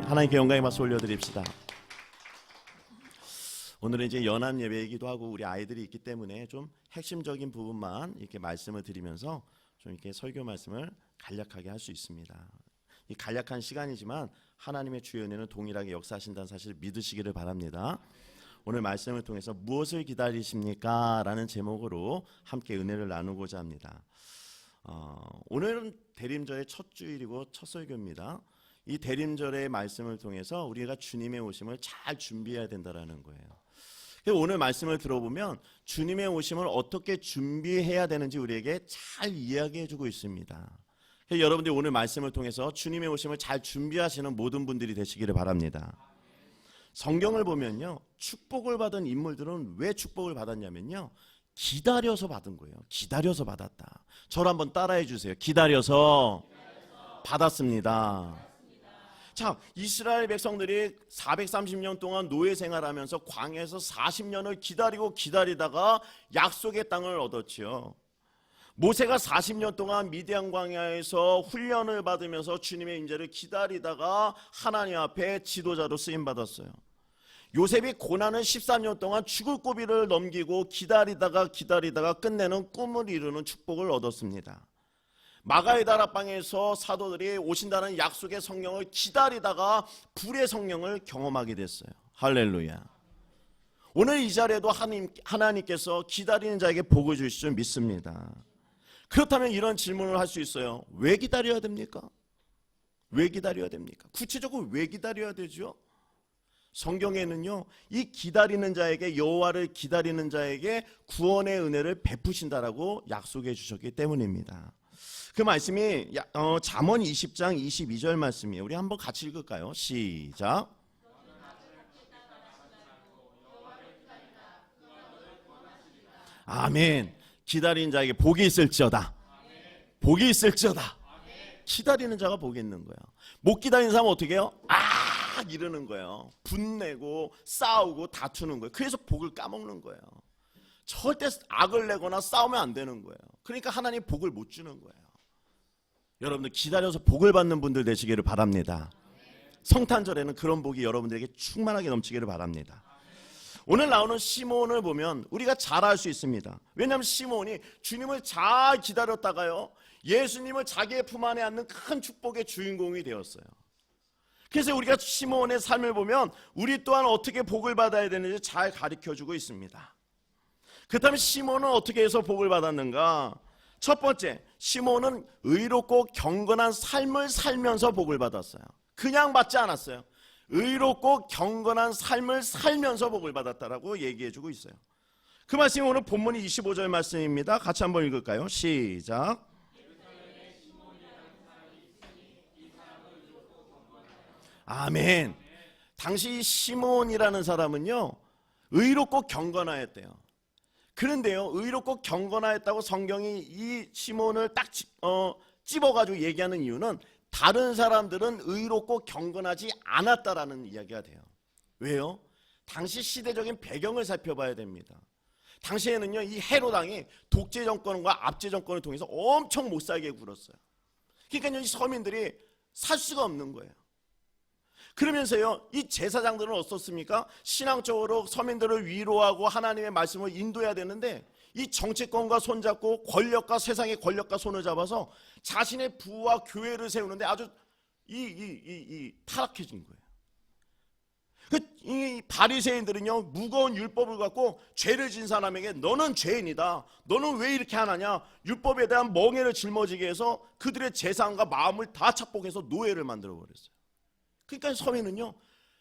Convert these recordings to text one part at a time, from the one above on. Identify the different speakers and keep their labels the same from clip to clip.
Speaker 1: 하나님께 영광의 박수 올려드립시다. 오늘은 이제 연합 예배이기도 하고 우리 아이들이 있기 때문에 좀 핵심적인 부분만 이렇게 말씀을 드리면서 좀 이렇게 설교 말씀을 간략하게 할 수 있습니다. 이 간략한 시간이지만 하나님의 주의 은혜는 동일하게 역사하신다는 사실을 믿으시기를 바랍니다. 오늘 말씀을 통해서 무엇을 기다리십니까? 라는 제목으로 함께 은혜를 나누고자 합니다. 오늘은 대림절의 첫 주일이고 첫 설교입니다. 이 대림절의 말씀을 통해서 우리가 주님의 오심을 잘 준비해야 된다는 거예요. 오늘 말씀을 들어보면 주님의 오심을 어떻게 준비해야 되는지 우리에게 잘 이야기해 주고 있습니다. 여러분들이 오늘 말씀을 통해서 주님의 오심을 잘 준비하시는 모든 분들이 되시기를 바랍니다. 성경을 보면요, 축복을 받은 인물들은 왜 축복을 받았냐면요, 기다려서 받은 거예요. 기다려서 받았다. 저를 한번 따라해 주세요. 기다려서 받았습니다. 자, 이스라엘 백성들이 430년 동안 노예 생활하면서 광야에서 40년을 기다리다가 약속의 땅을 얻었지요. 모세가 40년 동안 미디안 광야에서 훈련을 받으면서 주님의 인재를 기다리다가 하나님 앞에 지도자로 쓰임 받았어요. 요셉이 고난을 13년 동안 죽을 고비를 넘기고 기다리다가 끝내는 꿈을 이루는 축복을 얻었습니다. 마가의 다락방에서 사도들이 오신다는 약속의 성령을 기다리다가 불의 성령을 경험하게 됐어요. 할렐루야. 오늘 이 자리에도 하나님께서 기다리는 자에게 복을 주실 줄 믿습니다. 그렇다면 이런 질문을 할 수 있어요. 왜 기다려야 됩니까? 왜 기다려야 됩니까? 구체적으로 왜 기다려야 되죠? 성경에는요, 이 기다리는 자에게, 여호와를 기다리는 자에게 구원의 은혜를 베푸신다라고 약속해 주셨기 때문입니다. 그 말씀이 잠언 20장 22절 말씀이에요. 우리 한번 같이 읽을까요? 시작. 아멘. 기다리는 자에게 복이 있을지어다. 복이 있을지어다. 기다리는 자가 복이 있는 거야. 못 기다리는 사람은 어떻게 해요? 이러는 거예요. 분내고 싸우고 다투는 거예요. 그래서 복을 까먹는 거예요. 절대 악을 내거나 싸우면 안 되는 거예요. 그러니까 하나님 복을 못 주는 거예요. 여러분들 기다려서 복을 받는 분들 되시기를 바랍니다. 성탄절에는 그런 복이 여러분들에게 충만하게 넘치기를 바랍니다. 오늘 나오는 시몬을 보면 우리가 잘 알 수 있습니다. 왜냐하면 시몬이 주님을 잘 기다렸다가요, 예수님을 자기의 품 안에 안는 큰 축복의 주인공이 되었어요. 그래서 우리가 시몬의 삶을 보면 우리 또한 어떻게 복을 받아야 되는지 잘 가르쳐주고 있습니다. 그렇다면 시몬은 어떻게 해서 복을 받았는가? 첫 번째, 시몬은 의롭고 경건한 삶을 살면서 복을 받았어요. 그냥 받지 않았어요. 의롭고 경건한 삶을 살면서 복을 받았다라고 얘기해주고 있어요. 그 말씀이 오늘 본문이 25절 말씀입니다. 같이 한번 읽을까요? 시작. 아멘. 당시 시몬이라는 사람은요, 의롭고 경건하였대요. 그런데요, 의롭고 경건하였다고 성경이 이 시몬을 딱 찝어가지고 얘기하는 이유는 다른 사람들은 의롭고 경건하지 않았다라는 이야기가 돼요. 왜요? 당시 시대적인 배경을 살펴봐야 됩니다. 당시에는요, 이 헤롯 왕이 독재 정권과 압제 정권을 통해서 엄청 못 살게 굴었어요. 그러니까 이 서민들이 살 수가 없는 거예요. 그러면서요, 이 제사장들은 어떻습니까? 신앙적으로 서민들을 위로하고 하나님의 말씀을 인도해야 되는데 이 정치권과 손잡고 권력과 세상의 권력과 손을 잡아서 자신의 부와 교회를 세우는데 아주 타락해진 거예요. 이 바리새인들은요, 무거운 율법을 갖고 죄를 진 사람에게 너는 죄인이다, 너는 왜 이렇게 하느냐, 율법에 대한 멍에를 짊어지게 해서 그들의 재산과 마음을 다 착복해서 노예를 만들어 버렸어요. 그러니까 서민은요,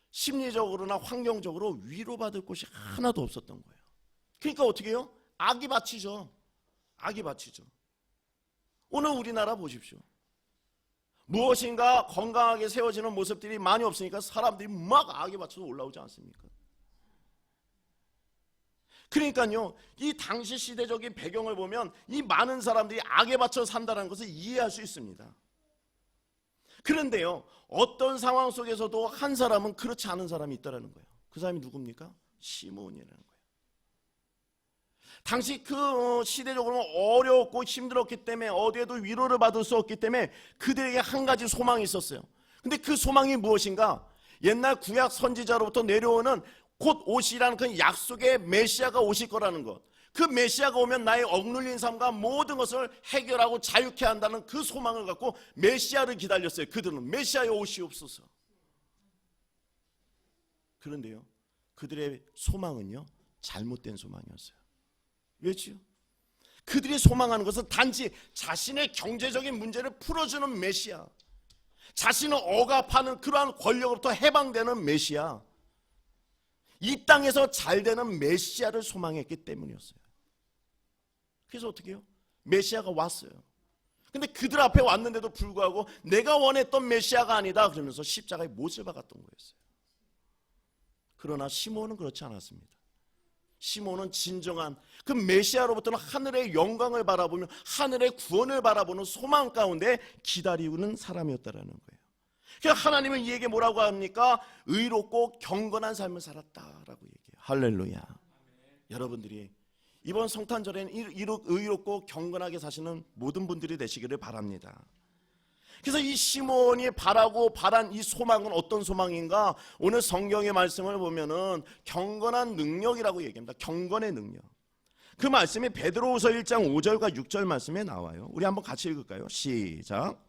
Speaker 1: 심리적으로나 환경적으로 위로받을 곳이 하나도 없었던 거예요. 그러니까 어떻게 해요? 악이 바치죠. 악이 바치죠. 오늘 우리나라 보십시오. 무엇인가 건강하게 세워지는 모습들이 많이 없으니까 사람들이 막 악에 바쳐서 올라오지 않습니까? 그러니까요, 이 당시 시대적인 배경을 보면 이 많은 사람들이 악에 바쳐 산다는 것을 이해할 수 있습니다. 그런데요, 어떤 상황 속에서도 한 사람은 그렇지 않은 사람이 있다는 거예요. 그 사람이 누굽니까? 시몬이라는 거예요. 당시 그 시대적으로 어려웠고 힘들었기 때문에 어디에도 위로를 받을 수 없기 때문에 그들에게 한 가지 소망이 있었어요. 근데 그 소망이 무엇인가? 옛날 구약 선지자로부터 내려오는 곧 오시라는 그 약속의 메시아가 오실 거라는 것, 그 메시아가 오면 나의 억눌린 삶과 모든 것을 해결하고 자유케 한다는 그 소망을 갖고 메시아를 기다렸어요. 그들은 메시아여 오시옵소서. 그런데요, 그들의 소망은요 잘못된 소망이었어요. 왜지요? 그들이 소망하는 것은 단지 자신의 경제적인 문제를 풀어주는 메시아, 자신을 억압하는 그러한 권력으로부터 해방되는 메시아, 이 땅에서 잘 되는 메시아를 소망했기 때문이었어요. 그래서 어떻게 해요? 메시아가 왔어요. 근데 그들 앞에 왔는데도 불구하고 내가 원했던 메시아가 아니다 그러면서 십자가에 못을 박았던 거였어요. 그러나 시몬은 그렇지 않았습니다. 시몬은 진정한 그 메시아로부터는 하늘의 영광을 바라보며 하늘의 구원을 바라보는 소망 가운데 기다리는 사람이었다라는 거예요. 그래서 하나님은 이에게 뭐라고 합니까? 의롭고 경건한 삶을 살았다라고 얘기해요. 할렐루야. 여러분들이 이번 성탄절에는 의롭고 경건하게 사시는 모든 분들이 되시기를 바랍니다. 그래서 이 시몬이 바란 이 소망은 어떤 소망인가? 오늘 성경의 말씀을 보면은 경건한 능력이라고 얘기합니다. 경건의 능력. 그 말씀이 베드로후서 1장 5절과 6절 말씀에 나와요. 우리 한번 같이 읽을까요? 시작.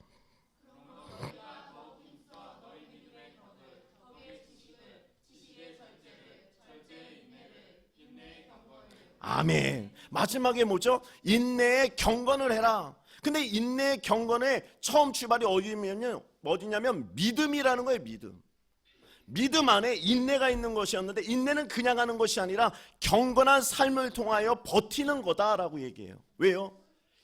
Speaker 1: 아멘. 마지막에 뭐죠? 인내의 경건을 해라. 근데 인내의 경건의 처음 출발이 어디냐면 믿음이라는 거예요. 믿음 안에 인내가 있는 것이었는데, 인내는 그냥 하는 것이 아니라 경건한 삶을 통하여 버티는 거다라고 얘기해요. 왜요?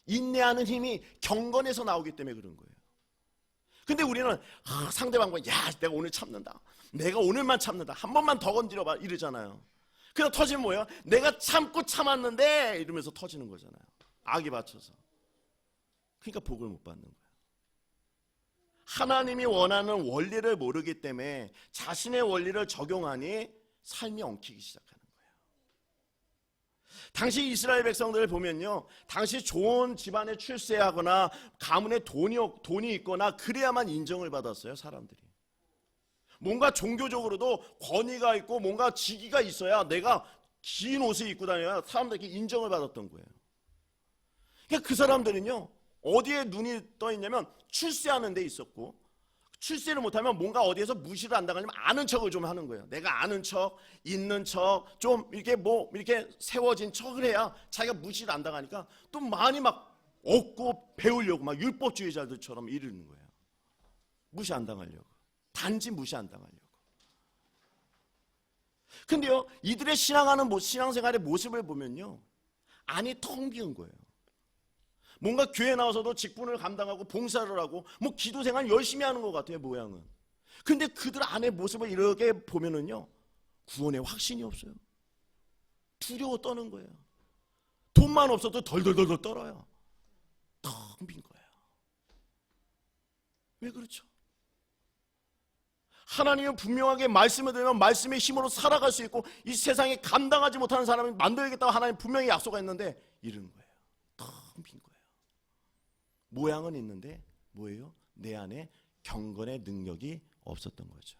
Speaker 1: 인내하는 힘이 경건에서 나오기 때문에 그런 거예요. 근데 우리는 상대방과 야 내가 오늘 참는다, 내가 오늘만 참는다, 한 번만 더 건드려봐 이러잖아요. 그냥 터지면 뭐예요? 내가 참고 참았는데 이러면서 터지는 거잖아요. 악이 받쳐서. 그러니까 복을 못 받는 거예요. 하나님이 원하는 원리를 모르기 때문에 자신의 원리를 적용하니 삶이 엉키기 시작하는 거예요. 당시 이스라엘 백성들을 보면요, 당시 좋은 집안에 출세하거나 가문에 돈이 있거나 그래야만 인정을 받았어요. 사람들이 뭔가 종교적으로도 권위가 있고 뭔가 직위가 있어야 내가 긴 옷을 입고 다녀야 사람들에게 인정을 받았던 거예요. 그러니까 그 사람들은요 어디에 눈이 떠 있냐면 출세하는 데 있었고, 출세를 못하면 뭔가 어디에서 무시를 안 당하려면 아는 척을 좀 하는 거예요. 내가 아는 척, 있는 척, 좀 이렇게 세워진 척을 해야 자기가 무시를 안 당하니까 또 많이 막 얻고 배우려고 막 율법주의자들처럼 이러는 거예요. 무시 안 당하려고, 단지 무시 안 당하려고. 근데요 이들의 신앙생활의 모습을 보면요 안이 텅 비은 거예요. 뭔가 교회 나와서도 직분을 감당하고 봉사를 하고 뭐 기도생활 열심히 하는 것 같아요, 모양은. 근데 그들 안의 모습을 이렇게 보면은요 구원의 확신이 없어요. 두려워 떠는 거예요. 돈만 없어도 덜덜덜 떨어요. 텅 빈 거예요. 왜 그렇죠? 하나님은 분명하게 말씀을 들으면 말씀의 힘으로 살아갈 수 있고 이 세상에 감당하지 못하는 사람을 만들겠다고 하나님 분명히 약속했는데 이러는 거예요. 텅 빈 거예요. 모양은 있는데 뭐예요? 내 안에 경건의 능력이 없었던 거죠.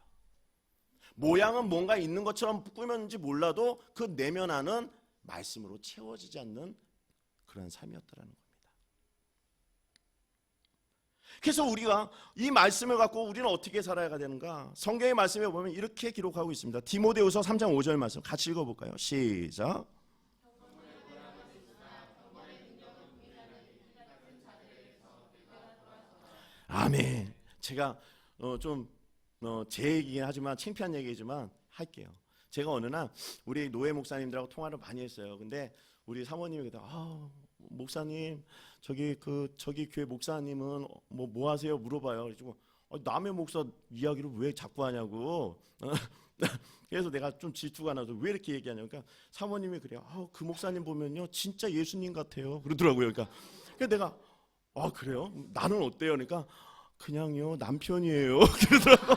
Speaker 1: 모양은 뭔가 있는 것처럼 꾸몄는지 몰라도 그 내면 안은 말씀으로 채워지지 않는 그런 삶이었다라는 겁니다. 그래서 우리가 이 말씀을 갖고 우리는 어떻게 살아야 되는가? 성경의 말씀에 보면 이렇게 기록하고 있습니다. 디모데후서 3장 5절 말씀 같이 읽어볼까요? 시작. 아멘. 제가 제 얘기긴 하지만 창피한 얘기지만 할게요. 제가 어느 날 우리 노예 목사님들하고 통화를 많이 했어요. 근데 우리 사모님이 목사님 저기 교회 목사님은 뭐 하세요? 물어봐요. 그래가지고 남의 목사 이야기를 왜 자꾸 하냐고. 그래서 내가 좀 질투가 나서 왜 이렇게 얘기하냐고. 그러니까 사모님이 그래요. 그 목사님 보면요 진짜 예수님 같아요. 그러더라고요. 그러니까 내가 그래요? 나는 어때요? 그러니까 그냥요 남편이에요. 그러더라고.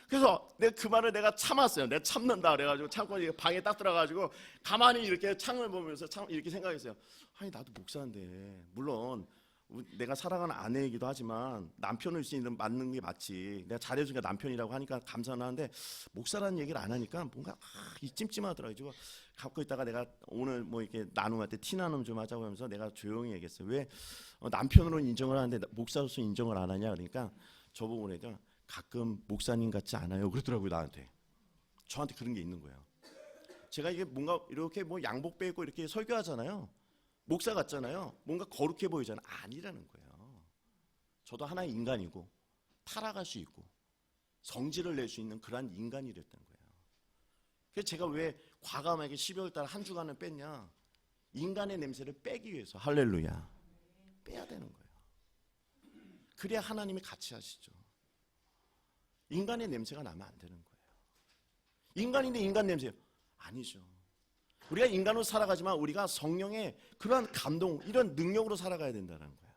Speaker 1: 그래서 내가 그 말을 참았어요. 내가 참는다 그래가지고 참고 방에 딱 들어가지고 가만히 이렇게 창을 보면서 이렇게 생각했어요. 아니 나도 목사인데 물론 내가 사랑하는 아내이기도 하지만 남편일 수 있는 맞는 게 맞지. 내가 잘해주니까 남편이라고 하니까 감사는 하는데 목사라는 얘기를 안 하니까 뭔가 이 찜찜하더라고요. 갖고 있다가 내가 오늘 뭐 이렇게 나눔할 때 티 나눔 좀 하자고 하면서 내가 조용히 얘기했어요. 왜 남편으로는 인정을 하는데 목사로서 인정을 안 하냐 그러니까 저보고 그러니까 가끔 목사님 같지 않아요 그러더라고요. 나한테. 저한테 그런 게 있는 거예요. 제가 이게 뭔가 이렇게 뭐 양복 빼고 이렇게 설교하잖아요. 목사 같잖아요. 뭔가 거룩해 보이잖아요. 아니라는 거예요. 저도 하나의 인간이고 타락할 수 있고 성질을 낼 수 있는 그러한 인간이랬던 거예요. 그래서 제가 왜 과감하게 12월 달 한 주간을 뺐냐? 인간의 냄새를 빼기 위해서. 할렐루야. 빼야 되는 거예요. 그래야 하나님이 같이 하시죠. 인간의 냄새가 나면 안 되는 거예요. 인간인데 인간 냄새요? 아니죠. 우리가 인간으로 살아가지만 우리가 성령의 그러한 감동, 이런 능력으로 살아가야 된다는 거예요.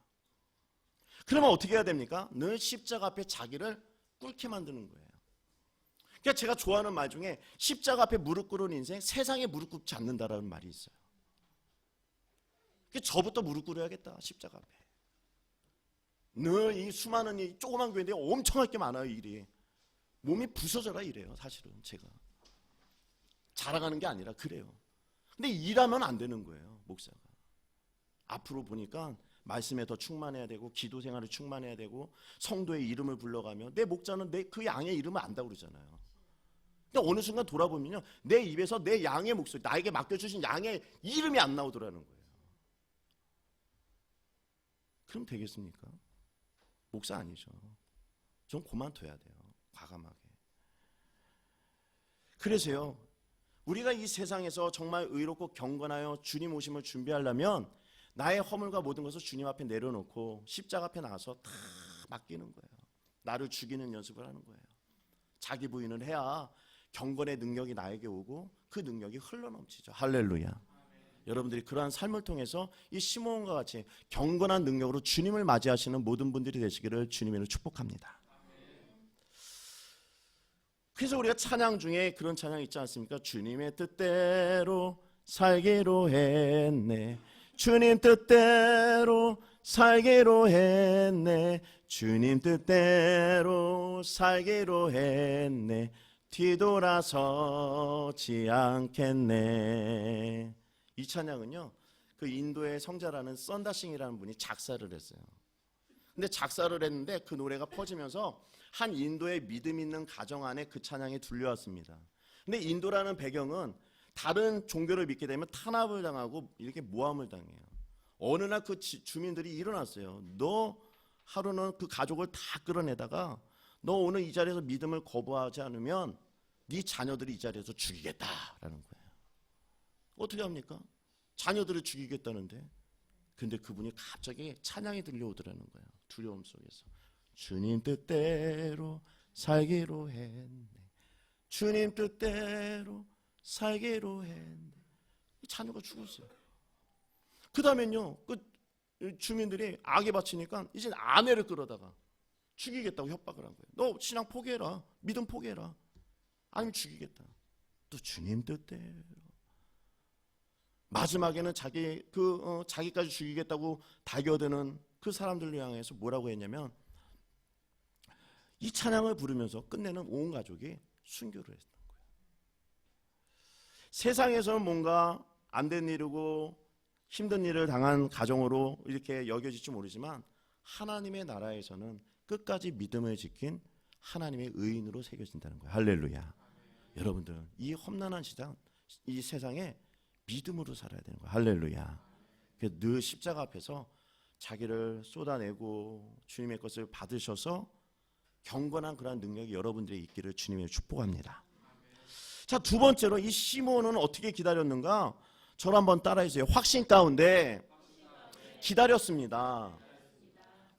Speaker 1: 그러면 어떻게 해야 됩니까? 늘 십자가 앞에 자기를 꿇게 만드는 거예요. 그러니까 제가 좋아하는 말 중에 십자가 앞에 무릎 꿇은 인생, 세상에 무릎 꿇지 않는다라는 말이 있어요. 그러니까 저부터 무릎 꿇어야겠다, 십자가 앞에. 늘 이 수많은 이 조그만 교회인데 엄청 할 게 많아요, 일이. 몸이 부서져라 이래요, 사실은 제가. 자랑하는 게 아니라 그래요. 근데 일하면 안 되는 거예요, 목사가. 앞으로 보니까 말씀에 더 충만해야 되고 기도 생활에 충만해야 되고 성도의 이름을 불러가며 내 목자는 내 그 양의 이름을 안다고 그러잖아요. 근데 어느 순간 돌아보면요, 내 입에서 내 양의 목소리, 나에게 맡겨주신 양의 이름이 안 나오더라는 거예요. 그럼 되겠습니까? 목사 아니죠. 좀 그만둬야 돼요, 과감하게. 그래서요, 우리가 이 세상에서 정말 의롭고 경건하여 주님 오심을 준비하려면 나의 허물과 모든 것을 주님 앞에 내려놓고 십자가 앞에 나와서 다 맡기는 거예요. 나를 죽이는 연습을 하는 거예요. 자기 부인을 해야 경건의 능력이 나에게 오고 그 능력이 흘러넘치죠. 할렐루야. 여러분들이 그러한 삶을 통해서 이 시므온과 같이 경건한 능력으로 주님을 맞이하시는 모든 분들이 되시기를 주님으로 축복합니다. 그래서 우리가 찬양 중에 그런 찬양 있지 않습니까? 주님의 뜻대로 살기로 했네. 주님 뜻대로 살기로 했네. 주님 뜻대로 살기로 했네. 뒤돌아서지 않겠네. 이 찬양은요, 그 인도의 성자라는 썬다싱이라는 분이 작사를 했어요. 근데 작사를 했는데 그 노래가 퍼지면서 한 인도의 믿음 있는 가정 안에 그 찬양이 들려왔습니다. 근데 인도라는 배경은 다른 종교를 믿게 되면 탄압을 당하고 이렇게 모함을 당해요. 어느 날 그 주민들이 일어났어요. 너 하루는 그 가족을 다 끌어내다가 너 오늘 이 자리에서 믿음을 거부하지 않으면 네 자녀들이 이 자리에서 죽이겠다라는 거예요. 어떻게 합니까? 자녀들을 죽이겠다는데. 근데 그분이 갑자기 찬양이 들려오더라는 거예요. 두려움 속에서. 주님 뜻대로 살기로 했네. 주님 뜻대로 살기로 했네. 자녀가 죽었어요. 그 다음엔요, 그 주민들이 악에 바치니까 이제 아내를 끌어다가 죽이겠다고 협박을 한 거예요. 너 신앙 포기해라. 믿음 포기해라. 아니면 죽이겠다. 또 주님 뜻대로. 마지막에는 자기까지 죽이겠다고 달겨드는 그 사람들을 향해서 뭐라고 했냐면, 이 찬양을 부르면서 끝내는 온 가족이 순교를 했던 거예요. 세상에서는 뭔가 안 된 일이고 힘든 일을 당한 가정으로 이렇게 여겨질지 모르지만 하나님의 나라에서는 끝까지 믿음을 지킨 하나님의 의인으로 새겨진다는 거예요. 할렐루야. 여러분들, 이 험난한 시장, 이 세상에 믿음으로 살아야 되는 거예요. 할렐루야. 늘 십자가 앞에서 자기를 쏟아내고 주님의 것을 받으셔서 경건한 그러한 능력이 여러분들의 있기를 주님의 축복합니다. 자, 두 번째로 이 시므온은 어떻게 기다렸는가? 저를 한번 따라해주세요. 확신 가운데 기다렸습니다.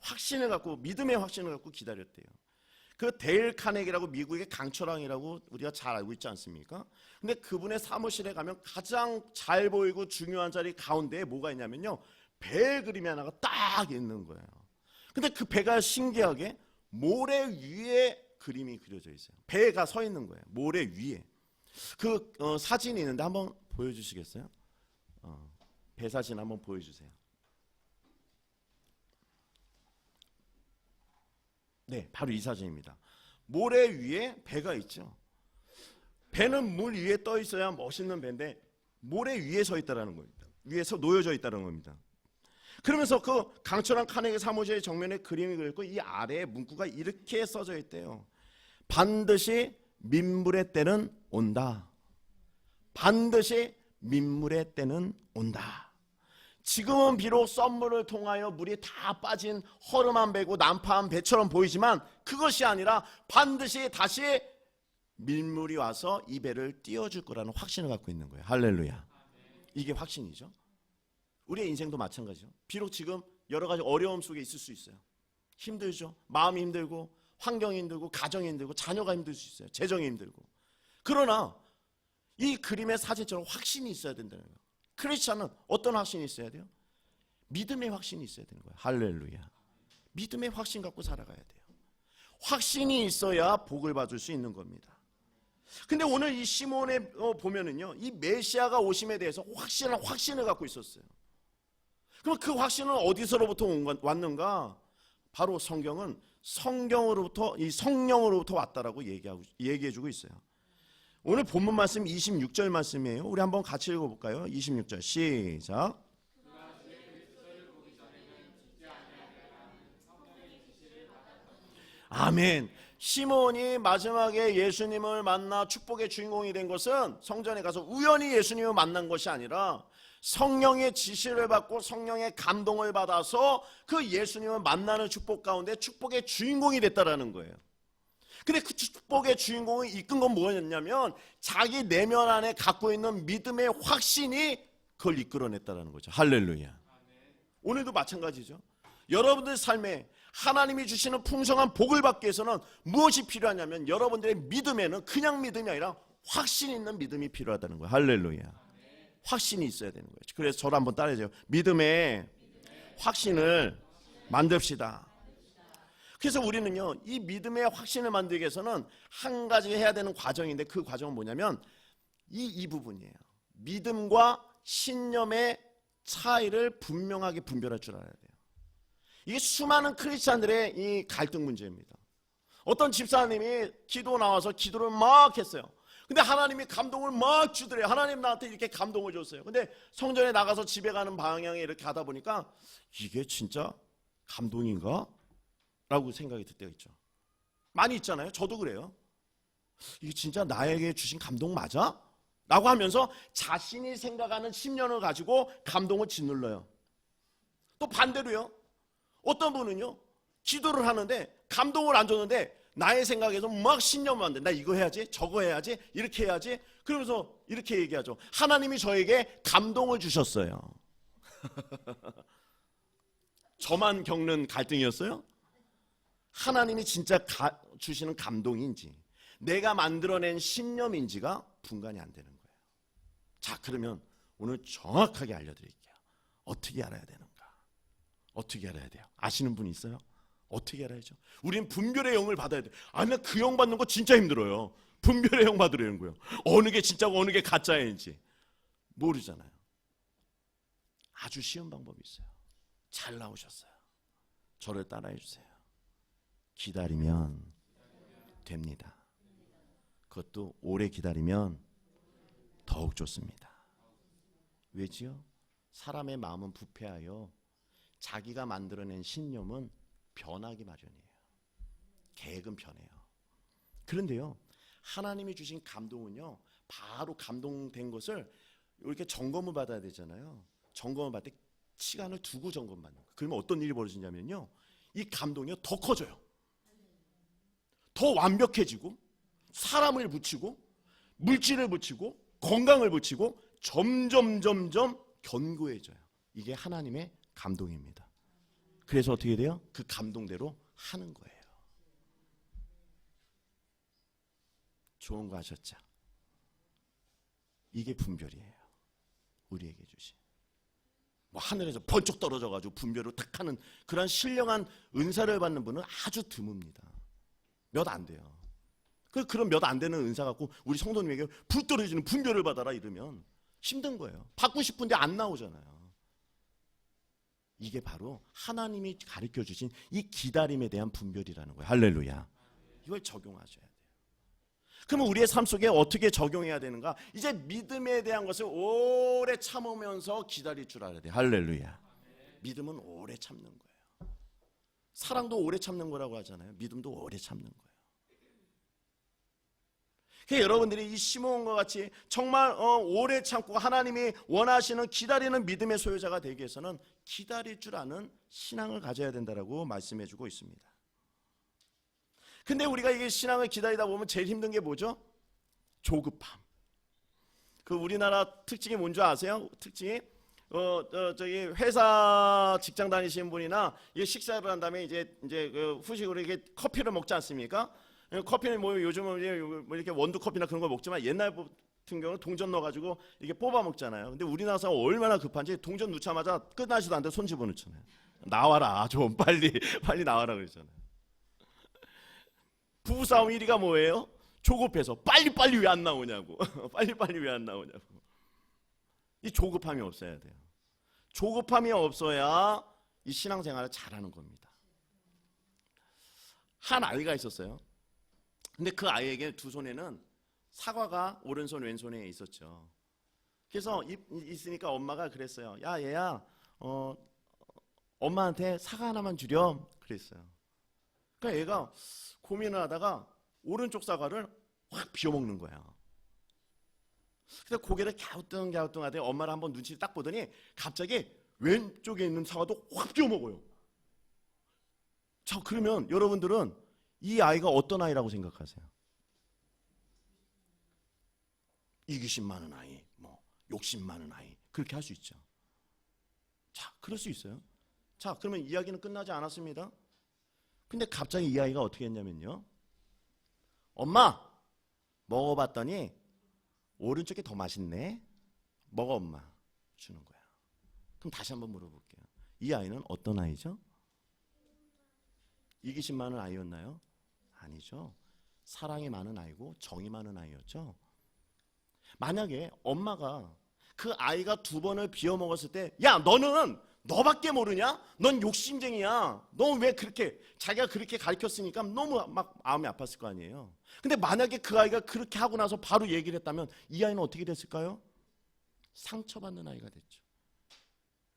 Speaker 1: 확신을 갖고, 믿음의 확신을 갖고 기다렸대요. 그 데일 카네기라고 미국의 강철왕이라고 우리가 잘 알고 있지 않습니까? 근데 그분의 사무실에 가면 가장 잘 보이고 중요한 자리 가운데에 뭐가 있냐면요, 배의 그림이 하나가 딱 있는 거예요. 근데 그 배가 신기하게 모래 위에 그림이 그려져 있어요. 배가 서 있는 거예요. 모래 위에. 그 사진이 있는데 한번 보여주시겠어요? 배 사진 한번 보여주세요. 배, 바로 이 사진입니다. 모래 위에 배가 있죠. 배는 물 위에 떠 있어야 멋있는 배인데 모래 위에 서 있다라는 겁니다. 위에서 놓여져 있다는 겁니다. 그러면서 그 강철한 카네기 사무실 정면에 그림이 그려있고 이 아래에 문구가 이렇게 써져 있대요. 반드시 민물의 때는 온다. 반드시 민물의 때는 온다. 지금은 비록 썸물을 통하여 물이 다 빠진 허름한 배고 난파한 배처럼 보이지만 그것이 아니라 반드시 다시 민물이 와서 이 배를 띄워줄 거라는 확신을 갖고 있는 거예요. 할렐루야. 이게 확신이죠. 우리의 인생도 마찬가지죠. 비록 지금 여러 가지 어려움 속에 있을 수 있어요. 힘들죠. 마음이 힘들고 환경이 힘들고 가정이 힘들고 자녀가 힘들 수 있어요. 재정이 힘들고. 그러나 이 그림의 사진처럼 확신이 있어야 된다는 거예요. 크리스찬은 어떤 확신이 있어야 돼요? 믿음의 확신이 있어야 되는 거예요. 할렐루야. 믿음의 확신 갖고 살아가야 돼요. 확신이 있어야 복을 받을 수 있는 겁니다. 근데 오늘 이 시몬에 보면은요, 이 메시아가 오심에 대해서 확실한 확신을 갖고 있었어요. 그럼 그 확신은 어디서로부터 왔는가? 바로 성경은 성경으로부터, 이 성령으로부터 왔다라고 얘기해주고 있어요. 오늘 본문 말씀 26절 말씀이에요. 우리 한번 같이 읽어볼까요? 26절 시작. 아멘. 시몬이 마지막에 예수님을 만나 축복의 주인공이 된 것은 성전에 가서 우연히 예수님을 만난 것이 아니라 성령의 지시를 받고 성령의 감동을 받아서 그 예수님을 만나는 축복 가운데 축복의 주인공이 됐다라는 거예요. 근데 그 축복의 주인공을 이끈 건 뭐였냐면 자기 내면 안에 갖고 있는 믿음의 확신이 그걸 이끌어냈다라는 거죠. 할렐루야. 오늘도 마찬가지죠. 여러분들 삶에 하나님이 주시는 풍성한 복을 받기 위해서는 무엇이 필요하냐면 여러분들의 믿음에는 그냥 믿음이 아니라 확신 있는 믿음이 필요하다는 거예요. 할렐루야. 확신이 있어야 되는 거예요. 그래서 저를 한번 따라해줘요. 믿음의 확신을 만듭시다. 그래서 우리는요, 이 믿음의 확신을 만들기 위해서는 한 가지 해야 되는 과정인데 그 과정은 뭐냐면 이 부분이에요. 믿음과 신념의 차이를 분명하게 분별할 줄 알아야 돼요. 이게 수많은 크리스찬들의 이 갈등 문제입니다. 어떤 집사님이 기도 나와서 기도를 막 했어요. 근데 하나님이 감동을 막 주더래요. 하나님 나한테 이렇게 감동을 줬어요. 근데 성전에 나가서 집에 가는 방향에 이렇게 하다 보니까 이게 진짜 감동인가? 라고 생각이 들 때가 있죠. 많이 있잖아요. 저도 그래요. 이게 진짜 나에게 주신 감동 맞아? 라고 하면서 자신이 생각하는 신념을 가지고 감동을 짓눌러요. 또 반대로요. 어떤 분은요, 기도를 하는데 감동을 안 줬는데 나의 생각에서 막 신념을 만든, 나 이거 해야지, 저거 해야지, 이렇게 해야지. 그러면서 이렇게 얘기하죠. 하나님이 저에게 감동을 주셨어요. 저만 겪는 갈등이었어요? 하나님이 진짜 주시는 감동인지 내가 만들어낸 신념인지가 분간이 안 되는 거예요. 자, 그러면 오늘 정확하게 알려드릴게요. 어떻게 알아야 되는가? 어떻게 알아야 돼요? 아시는 분 있어요? 어떻게 알아야죠? 우리는 분별의 영을 받아야 돼요. 아니면 그 영 받는 거 진짜 힘들어요. 분별의 영 받으려는 거예요. 어느 게 진짜고 어느 게 가짜인지 모르잖아요. 아주 쉬운 방법이 있어요. 잘 나오셨어요. 저를 따라해 주세요. 기다리면 됩니다. 그것도 오래 기다리면 더욱 좋습니다. 왜지요? 사람의 마음은 부패하여 자기가 만들어낸 신념은 변하기 마련이에요. 계획은 변해요. 그런데요, 하나님이 주신 감동은요, 바로 감동된 것을 이렇게 점검을 받아야 되잖아요. 점검을 받을 때 시간을 두고 점검받는 거예요. 그러면 어떤 일이 벌어지냐면요, 이 감동이 더 커져요. 더 완벽해지고 사람을 붙이고 물질을 붙이고 건강을 붙이고 점점 견고해져요. 이게 하나님의 감동입니다. 그래서 어떻게 돼요? 그 감동대로 하는 거예요. 좋은 거 하셨죠? 이게 분별이에요. 우리에게 주신. 뭐 하늘에서 번쩍 떨어져가지고 분별을 탁 하는 그런 신령한 은사를 받는 분은 아주 드뭅니다. 몇 안 돼요. 그런 몇 안 되는 은사 갖고 우리 성도님에게 불 떨어지는 분별을 받아라 이러면 힘든 거예요. 받고 싶은데 안 나오잖아요. 이게 바로 하나님이 가르쳐 주신 이 기다림에 대한 분별이라는 거예요. 할렐루야. 이걸 적용하셔야 돼요. 그러면 우리의 삶 속에 어떻게 적용해야 되는가? 이제 믿음에 대한 것을 오래 참으면서 기다릴 줄 알아야 돼요. 할렐루야. 믿음은 오래 참는 거예요. 사랑도 오래 참는 거라고 하잖아요. 믿음도 오래 참는 거예요. 그러니까 여러분들이 이 시므온과 같이 정말 오래 참고 하나님이 원하시는 기다리는 믿음의 소유자가 되기 위해서는 기다릴 줄 아는 신앙을 가져야 된다라고 말씀해 주고 있습니다. 근데 우리가 이게 신앙을 기다리다 보면 제일 힘든 게 뭐죠? 조급함. 그 우리나라 특징이 뭔지 아세요? 특징이 저기 회사 직장 다니시는 분이나 이게 식사를 한 다음에 이제 그 후식으로 이게 커피를 먹지 않습니까? 커피는 뭐 요즘은 뭐 이렇게 원두 커피나 그런 거 먹지만 옛날 같은 경우는 동전 넣어가지고 이렇게 뽑아 먹잖아요. 근데 우리나라 사람 얼마나 급한지 동전 넣자마자 끝나지도 않는데 손 집어넣잖아요. 나와라 좀 빨리 나와라 그러잖아요. 부부싸움 1위가 뭐예요? 조급해서 빨리 왜 안 나오냐고. 빨리 왜 안 나오냐고. 이 조급함이 없어야 돼요. 조급함이 없어야 이 신앙생활을 잘하는 겁니다. 한 아이가 있었어요. 근데 그 아이에게 두 손에는 사과가 오른손 왼손에 있었죠. 그래서 있으니까 엄마가 그랬어요. 야 얘야 엄마한테 사과 하나만 주렴 그랬어요. 그러니까 얘가 고민을 하다가 오른쪽 사과를 확 비워먹는 거야. 그래서 고개를 갸우뚱하더니 엄마를 한번 눈치를 딱 보더니 갑자기 왼쪽에 있는 사과도 확 비워먹어요. 자, 그러면 여러분들은 이 아이가 어떤 아이라고 생각하세요? 이기심 많은 아이, 뭐 욕심 많은 아이, 그렇게 할 수 있죠. 자, 그럴 수 있어요. 자, 그러면 이야기는 끝나지 않았습니다. 근데 갑자기 이 아이가 어떻게 했냐면요, 엄마 먹어봤더니 오른쪽이 더 맛있네. 먹어 엄마. 주는 거야. 그럼 다시 한번 물어볼게요. 이 아이는 어떤 아이죠? 이기심 많은 아이였나요? 아니죠. 사랑이 많은 아이고 정이 많은 아이였죠. 만약에 엄마가 그 아이가 두 번을 비워 먹었을 때, 야 너는 너밖에 모르냐? 넌 욕심쟁이야. 너 왜 그렇게, 자기가 그렇게 가르쳤으니까 너무 막 마음이 아팠을 거 아니에요. 근데 만약에 그 아이가 그렇게 하고 나서 바로 얘기를 했다면 이 아이는 어떻게 됐을까요? 상처받는 아이가 됐죠.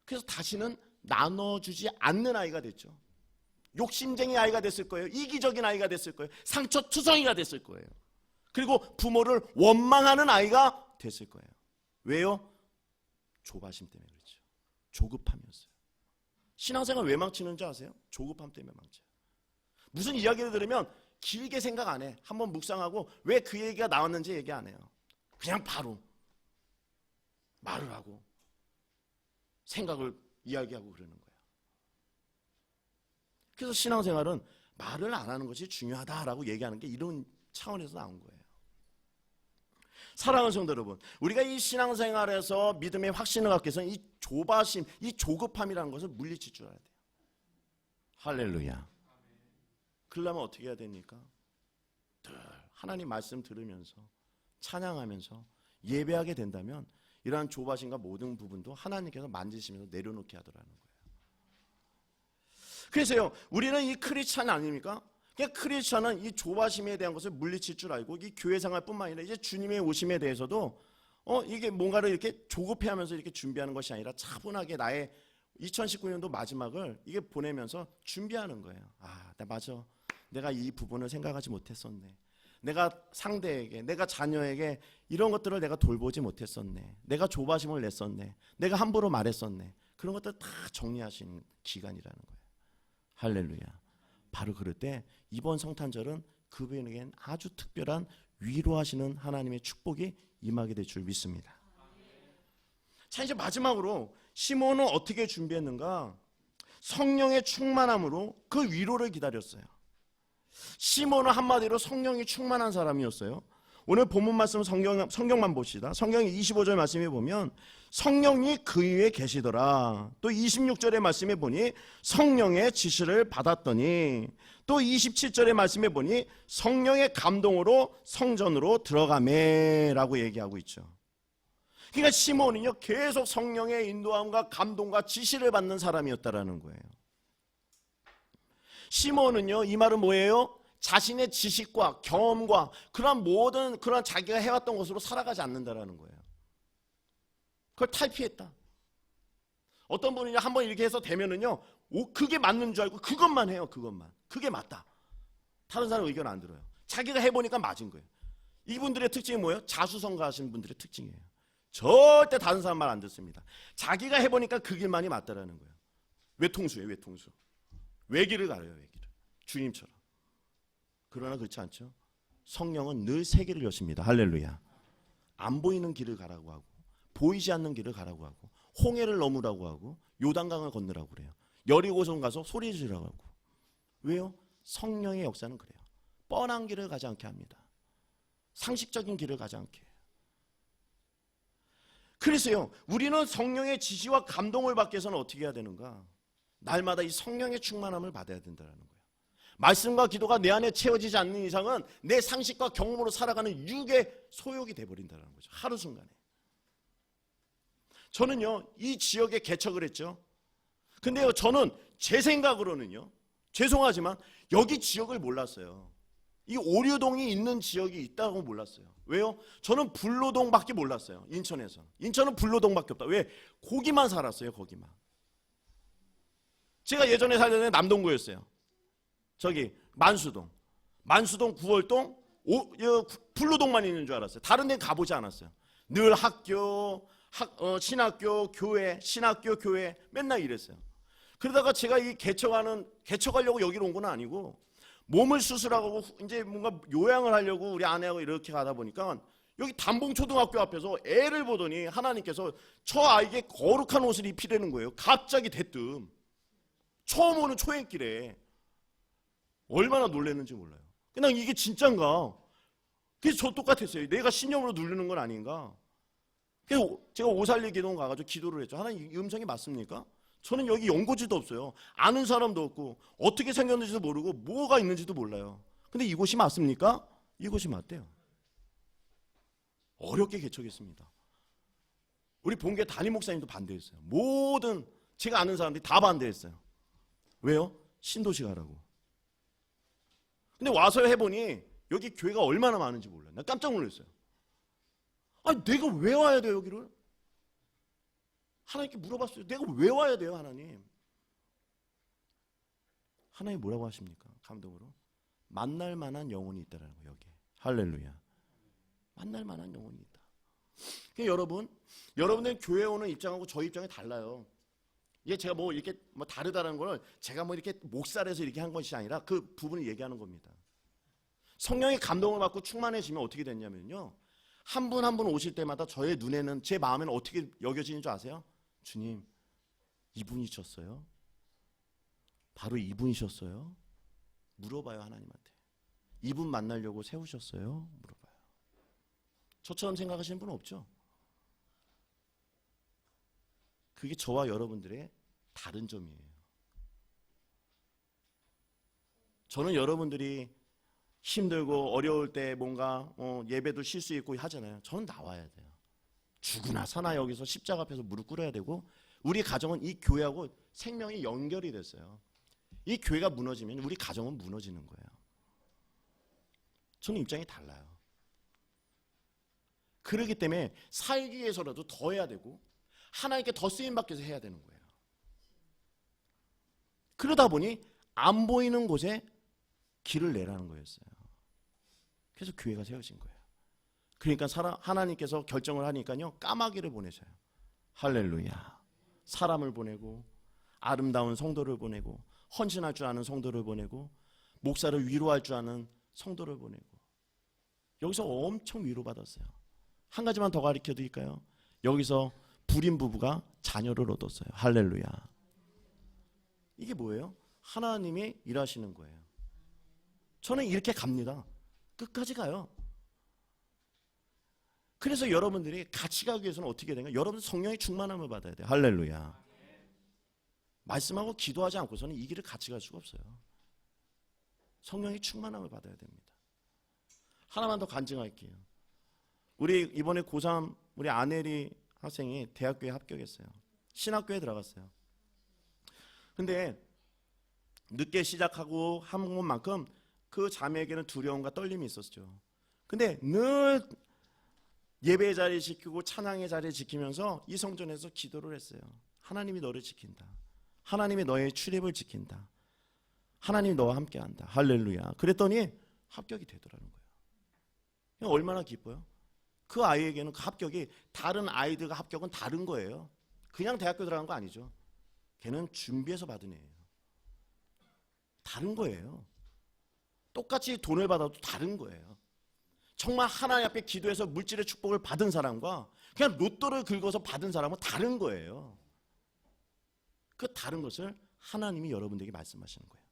Speaker 1: 그래서 다시는 나눠주지 않는 아이가 됐죠. 욕심쟁이 아이가 됐을 거예요. 이기적인 아이가 됐을 거예요. 상처투성이가 됐을 거예요. 그리고 부모를 원망하는 아이가 됐을 거예요. 왜요? 조바심 때문에 그렇죠. 조급함이었어요. 신앙생활 왜 망치는지 아세요? 조급함 때문에 망쳐요. 무슨 이야기를 들으면 길게 생각 안 해. 한번 묵상하고 왜 그 얘기가 나왔는지 얘기 안 해요. 그냥 바로 말을 하고 생각을 이야기하고 그러는 거예요. 그래서 신앙생활은 말을 안 하는 것이 중요하다라고 얘기하는 게 이런 차원에서 나온 거예요. 사랑하는 성도 여러분, 우리가 이 신앙생활에서 믿음의 확신을 갖기 위해서는 이 조바심, 이 조급함이라는 것을 물리칠 줄 알아야 돼요. 할렐루야. 그러려면 어떻게 해야 됩니까? 늘 하나님 말씀 들으면서 찬양하면서 예배하게 된다면 이러한 조바심과 모든 부분도 하나님께서 만지시면서 내려놓게 하더라는 거예요. 그래서요, 우리는 이 크리스찬 아닙니까? 크리스찬은 이 조바심에 대한 것을 물리칠 줄 알고 이 교회 생활뿐만 아니라 이제 주님의 오심에 대해서도 이게 뭔가를 이렇게 조급해하면서 이렇게 준비하는 것이 아니라 차분하게 나의 2019년도 마지막을 이게 보내면서 준비하는 거예요. 아, 맞아. 내가 이 부분을 생각하지 못했었네. 내가 상대에게, 내가 자녀에게 이런 것들을 내가 돌보지 못했었네. 내가 조바심을 냈었네. 내가 함부로 말했었네. 그런 것들 다 정리하시는 기간이라는 거예요. 할렐루야. 바로 그럴 때 이번 성탄절은 그분에겐 아주 특별한 위로하시는 하나님의 축복이 임하게 될 줄 믿습니다. 자, 이제 마지막으로 시몬은 어떻게 준비했는가? 성령의 충만함으로 그 위로를 기다렸어요. 시몬은 한마디로 성령이 충만한 사람이었어요. 오늘 본문 말씀 성경만 봅시다. 성경의 25절 말씀에 보면 성령이 그 위에 계시더라. 또 26절의 말씀에 보니 성령의 지시를 받았더니, 또 27절의 말씀에 보니 성령의 감동으로 성전으로 들어가매라고 얘기하고 있죠. 그러니까 시몬은요 계속 성령의 인도함과 감동과 지시를 받는 사람이었다라는 거예요. 시몬은요 이 말은 뭐예요? 자신의 지식과 경험과 그런 모든 그런 자기가 해왔던 것으로 살아가지 않는다라는 거예요. 그걸 탈피했다. 어떤 분이 한번 이렇게 해서 되면은요 그게 맞는 줄 알고 그것만 해요. 그것만. 그게 맞다. 다른 사람 의견 안 들어요. 자기가 해보니까 맞은 거예요. 이분들의 특징이 뭐예요? 자수성가하신 분들의 특징이에요. 절대 다른 사람 말 안 듣습니다. 자기가 해보니까 그 길만이 맞다라는 거예요. 외통수예요. 외통수. 외길을 가려요. 외길을. 주님처럼. 그러나 그렇지 않죠. 성령은 늘 새 길을 여십니다. 할렐루야. 안 보이는 길을 가라고 하고 보이지 않는 길을 가라고 하고 홍해를 넘으라고 하고 요단강을 건너라고 그래요. 여리고성 가서 소리 지르라고 하고. 왜요? 성령의 역사는 그래요. 뻔한 길을 가지 않게 합니다. 상식적인 길을 가지 않게 해요. 그래서요 우리는 성령의 지시와 감동을 받기 위해서는 어떻게 해야 되는가? 날마다 이 성령의 충만함을 받아야 된다는 거예요. 말씀과 기도가 내 안에 채워지지 않는 이상은 내 상식과 경험으로 살아가는 육의 소욕이 돼버린다는 거죠. 하루 순간에. 저는요 이 지역에 개척을 했죠. 근데요 저는 제 생각으로는요 죄송하지만 여기 지역을 몰랐어요. 이 오류동이 있는 지역이 있다고 몰랐어요. 왜요? 저는 불로동밖에 몰랐어요. 인천에서. 인천은 불로동밖에 없다. 왜? 거기만 살았어요. 거기만. 제가 예전에 살던 데 남동구였어요. 저기 만수동 9월동 불로동만 있는 줄 알았어요. 다른 데는 가보지 않았어요. 늘 신학교, 교회, 신학교, 교회 맨날 이랬어요. 그러다가 제가 이 개척하려고 여기로 온 건 아니고 몸을 수술하고 이제 뭔가 요양을 하려고 우리 아내하고 이렇게 가다 보니까 여기 담봉초등학교 앞에서 애를 보더니 하나님께서 저 아이에게 거룩한 옷을 입히라는 거예요. 갑자기 대뜸. 처음 오는 초행길에. 얼마나 놀랐는지 몰라요. 그냥 이게 진짠가? 그래서 저 똑같았어요. 내가 신념으로 누르는 건 아닌가? 그래서 제가 오살리 기도원 가가지고 기도를 했죠. 하나님 이 음성이 맞습니까? 저는 여기 연고지도 없어요. 아는 사람도 없고 어떻게 생겼는지도 모르고 뭐가 있는지도 몰라요. 근데 이곳이 맞습니까? 이곳이 맞대요. 어렵게 개척했습니다. 우리 본계 담임 목사님도 반대했어요. 모든 제가 아는 사람들이 다 반대했어요. 왜요? 신도시 가라고. 근데 와서 해보니 여기 교회가 얼마나 많은지 몰라요. 나 깜짝 놀랐어요. 아니 내가 왜 와야 돼요 여기를? 하나님께 물어봤어요. 내가 왜 와야 돼요 하나님? 하나님 뭐라고 하십니까? 감동으로 만날 만한 영혼이 있다라는 거예요. 여기에. 할렐루야. 만날 만한 영혼이 있다. 그러니까 여러분들 교회 오는 입장하고 저희 입장이 달라요. 이게 제가 뭐 이렇게 뭐 다르다는 걸 제가 뭐 이렇게 목살에서 이렇게 한 것이 아니라 그 부분을 얘기하는 겁니다. 성령의 감동을 받고 충만해지면 어떻게 됐냐면요. 한 분 한 분 오실 때마다 저의 눈에는 제 마음에는 어떻게 여겨지는 줄 아세요? 주님, 이분이셨어요? 바로 이분이셨어요? 물어봐요 하나님한테. 이분 만나려고 세우셨어요? 물어봐요. 저처럼 생각하시는 분 없죠? 그게 저와 여러분들의 다른 점이에요. 저는 여러분들이 힘들고 어려울 때 뭔가 예배도 쉴 수 있고 하잖아요. 저는 나와야 돼요. 죽으나 사나 여기서 십자가 앞에서 무릎 꿇어야 되고 우리 가정은 이 교회하고 생명이 연결이 됐어요. 이 교회가 무너지면 우리 가정은 무너지는 거예요. 저는 입장이 달라요. 그렇기 때문에 살기 위해서라도 더 해야 되고 하나님께 더 쓰임받기 위해서 해야 되는 거예요. 그러다 보니 안 보이는 곳에 길을 내라는 거였어요. 그래서 교회가 세워진 거예요. 그러니까 하나님께서 결정을 하니까요. 까마귀를 보내셔요. 할렐루야. 사람을 보내고 아름다운 성도를 보내고 헌신할 줄 아는 성도를 보내고 목사를 위로할 줄 아는 성도를 보내고 여기서 엄청 위로받았어요. 한 가지만 더 가르쳐 드릴까요? 여기서 불임 부부가 자녀를 얻었어요. 할렐루야. 이게 뭐예요? 하나님이 일하시는 거예요. 저는 이렇게 갑니다. 끝까지 가요. 그래서 여러분들이 같이 가기 위해서는 어떻게 되는가? 여러분 성령의 충만함을 받아야 돼요. 할렐루야. 말씀하고 기도하지 않고서는 이 길을 같이 갈 수가 없어요. 성령의 충만함을 받아야 됩니다. 하나만 더 간증할게요. 우리 이번에 고3 우리 아내리 학생이 대학교에 합격했어요. 신학교에 들어갔어요. 근데 늦게 시작하고 한 것만큼 그 자매에게는 두려움과 떨림이 있었죠. 근데 늘 예배 자리 지키고 찬양의 자리 지키면서 이 성전에서 기도를 했어요. 하나님이 너를 지킨다. 하나님이 너의 출입을 지킨다. 하나님이 너와 함께한다. 할렐루야. 그랬더니 합격이 되더라는 거예요. 얼마나 기뻐요? 그 아이에게는 그 합격이 다른 아이들과 합격은 다른 거예요. 그냥 대학교 들어간 거 아니죠. 걔는 준비해서 받은 애예요. 다른 거예요. 똑같이 돈을 받아도 다른 거예요. 정말 하나님 앞에 기도해서 물질의 축복을 받은 사람과 그냥 로또를 긁어서 받은 사람은 다른 거예요. 그 다른 것을 하나님이 여러분들에게 말씀하시는 거예요.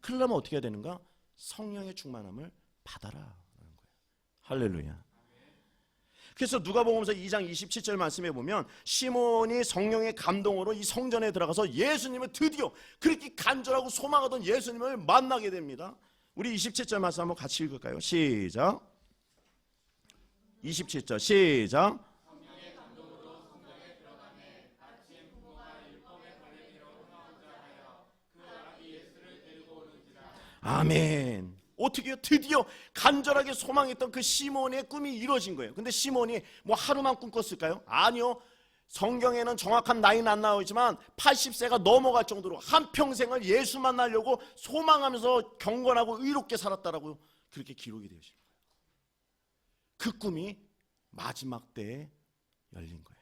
Speaker 1: 그러려면 어떻게 해야 되는가? 성령의 충만함을 받아라 라는 거예요. 할렐루야. 그래서 누가복음서 2장 27절 말씀해 보면 시몬이 성령의 감동으로 이 성전에 들어가서 예수님을 드디어 그렇게 간절하고 소망하던 예수님을 만나게 됩니다. 우리 27절 말씀 한번 같이 읽을까요? 시작. 27절 시작. 아멘. 어떻게요? 드디어 간절하게 소망했던 그 시몬의 꿈이 이루어진 거예요. 근데 시몬이 뭐 하루만 꿈꿨을까요? 아니요. 성경에는 정확한 나이는 안 나오지만 80세가 넘어갈 정도로 한평생을 예수 만나려고 소망하면서 경건하고 의롭게 살았다라고 그렇게 기록이 되어 있습니다. 그 꿈이 마지막 때에 열린 거예요.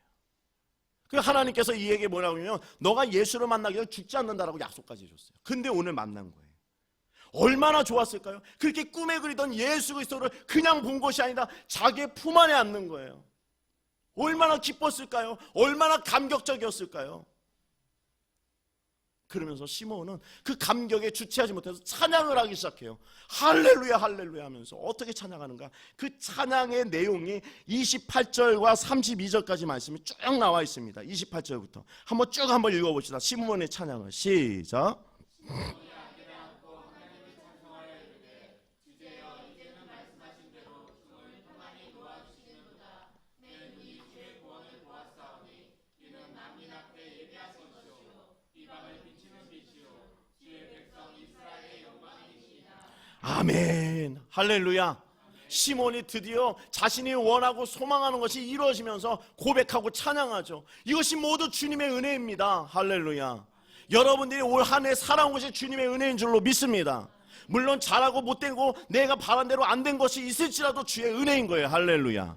Speaker 1: 그 하나님께서 이 얘기 뭐라고 하면 너가 예수를 만나기 전에 죽지 않는다라고 약속까지 해줬어요. 근데 오늘 만난 거예요. 얼마나 좋았을까요? 그렇게 꿈에 그리던 예수 그리스도를 그냥 본 것이 아니라 자기의 품 안에 안는 거예요. 얼마나 기뻤을까요? 얼마나 감격적이었을까요? 그러면서 시몬은 그 감격에 주체하지 못해서 찬양을 하기 시작해요. 할렐루야 할렐루야 하면서 어떻게 찬양하는가? 그 찬양의 내용이 28절과 32절까지 말씀이 쭉 나와 있습니다. 28절부터 한번 읽어봅시다. 시몬의 찬양을 시작. 아멘 할렐루야. 시몬이 드디어 자신이 원하고 소망하는 것이 이루어지면서 고백하고 찬양하죠. 이것이 모두 주님의 은혜입니다. 할렐루야. 여러분들이 올 한 해 살아온 것이 주님의 은혜인 줄로 믿습니다. 물론 잘하고 못되고 내가 바란 대로 안 된 것이 있을지라도 주의 은혜인 거예요. 할렐루야.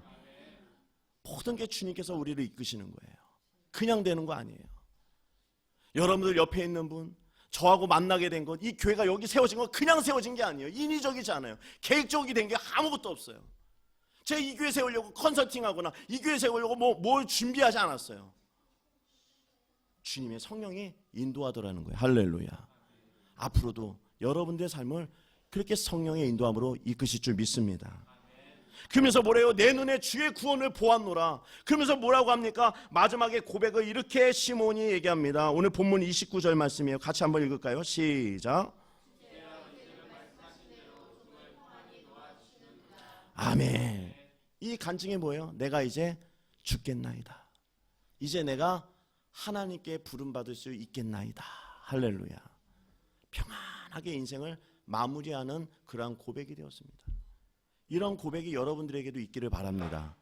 Speaker 1: 모든 게 주님께서 우리를 이끄시는 거예요. 그냥 되는 거 아니에요. 여러분들 옆에 있는 분, 저하고 만나게 된 것, 이 교회가 여기 세워진 건 그냥 세워진 게 아니에요. 인위적이지 않아요. 계획적이 된 게 아무것도 없어요. 제가 이 교회 세우려고 컨설팅하거나 이 교회 세우려고 뭘 준비하지 않았어요. 주님의 성령이 인도하더라는 거예요. 할렐루야. 앞으로도 여러분들의 삶을 그렇게 성령의 인도함으로 이끄실 줄 믿습니다. 그러면서 뭐래요? 내 눈에 주의 구원을 보았노라. 그러면서 뭐라고 합니까? 마지막에 고백을 이렇게 시몬이 얘기합니다. 오늘 본문 29절 말씀이에요. 같이 한번 읽을까요? 시작. 아멘. 이 간증이 뭐예요? 내가 이제 죽겠나이다. 이제 내가 하나님께 부름받을 수 있겠나이다. 할렐루야. 평안하게 인생을 마무리하는 그러한 고백이 되었습니다. 이런 고백이 여러분들에게도 있기를 바랍니다.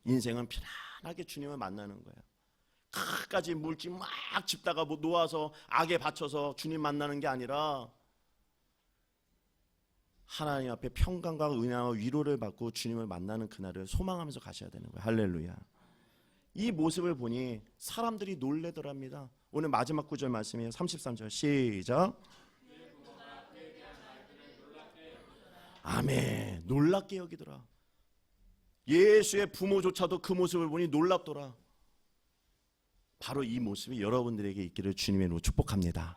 Speaker 1: 인생은 편안하게 주님을 만나는 거예요. 끝까지 물질 막 집다가 놓아서 악에 바쳐서 주님 만나는 게 아니라 하나님 앞에 평강과 은혜와 위로를 받고 주님을 만나는 그날을 소망하면서 가셔야 되는 거예요. 할렐루야. 이 모습을 보니 사람들이 놀래더랍니다. 오늘 마지막 구절 말씀이에요. 33절 시작. 아멘. 놀랍게 여기더라. 예수의 부모조차도 그 모습을 보니 놀랍더라. 바로 이 모습이 여러분들에게 있기를 주님의 이름으로 축복합니다.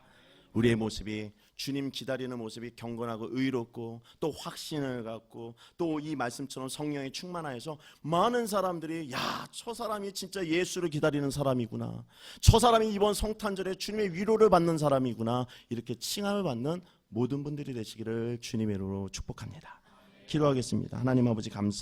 Speaker 1: 우리의 모습이 주님 기다리는 모습이 경건하고 의롭고 또 확신을 갖고 또 이 말씀처럼 성령에 충만하여서 많은 사람들이 야, 저 사람이 진짜 예수를 기다리는 사람이구나. 저 사람이 이번 성탄절에 주님의 위로를 받는 사람이구나. 이렇게 칭함을 받는 모든 분들이 되시기를 주님의 이름으로 축복합니다. 기도하겠습니다. 하나님 아버지 감사합니다.